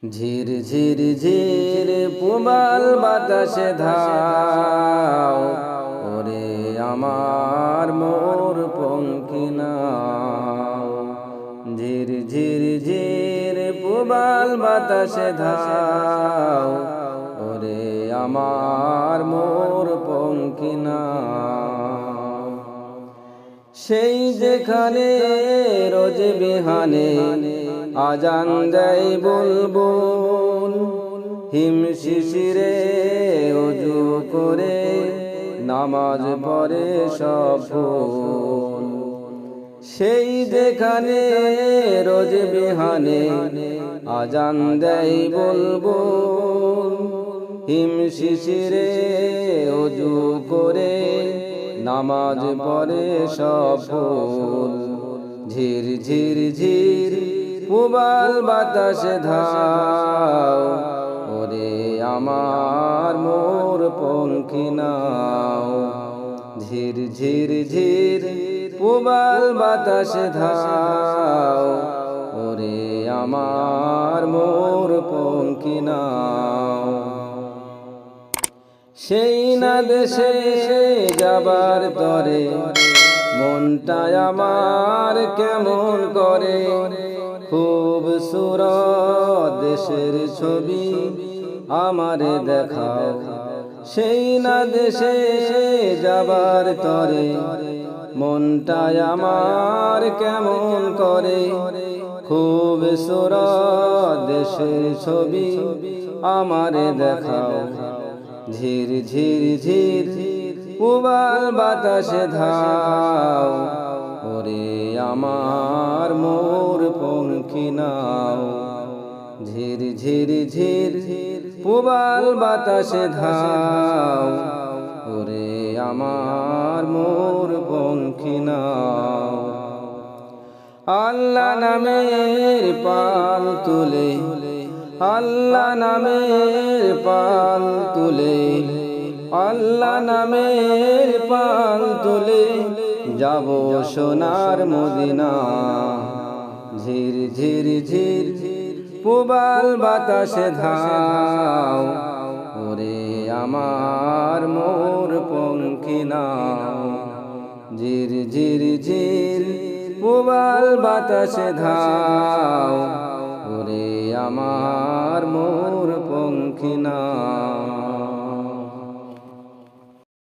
ঝির ঝির ঝির পুবাল বাতাসে ধাও, ওরে আমার মোর পঙ্খী নাও। ঝির ঝির ঝির পুবাল বাতাসে ধাও, ওরে আমার মোর পঙ্খী নাও। সেই যেখানে রোজ বিহানে আজান দেয় বুলবুল, হিম শিশিরে ওযু করে নামাজ পড়ে সব ফুল। সেই যেখানে রোজ বিহানে আজান দেয় বুলবুল, হিম শিশিরে ওযু করে নামাজ পড়ে সব ফুল। ঝির ঝির ঝির পুবাল বাতাসে ধাও, ওরে আমার মোর পঙ্খী নাও। ঝির ঝির ঝির পুবাল বাতাসে ধাও, ওরে আমার মোর পঙ্খী নাও। সেই না দেশে যাবার তরে মনটা আমার কেমন করে, খুব সুরত দেশের ছবি আমারে দেখাও। সেই না দেশে যাবার তরে মনটা আমার কেমন করে, খুব সুরত দেশের ছবি আমারে দেখাও। ঝির ঝির ঝির পুবাল বাতাসে ধাও, ওরে আমার মোর পঙ্খী নাও। ঝির ঝির ঝির পুবাল বাতাসে ধাও, ওরে আমার মোর পঙ্খী নাও। আল্লাহ নামের পাল তুলে, আল্লাহ নামের পাল তুলে, আল্লাহ নামের পাল তুলে যাব সোনার মদিনা। ঝির ঝির ঝির পুবাল বাতাসে ধাও, ওরে আমার মোর পঙ্খী নাও। ঝির ঝির ঝির পুবাল বাতাসে ধাও, ওরে আমার মোর পঙ্খী নাও।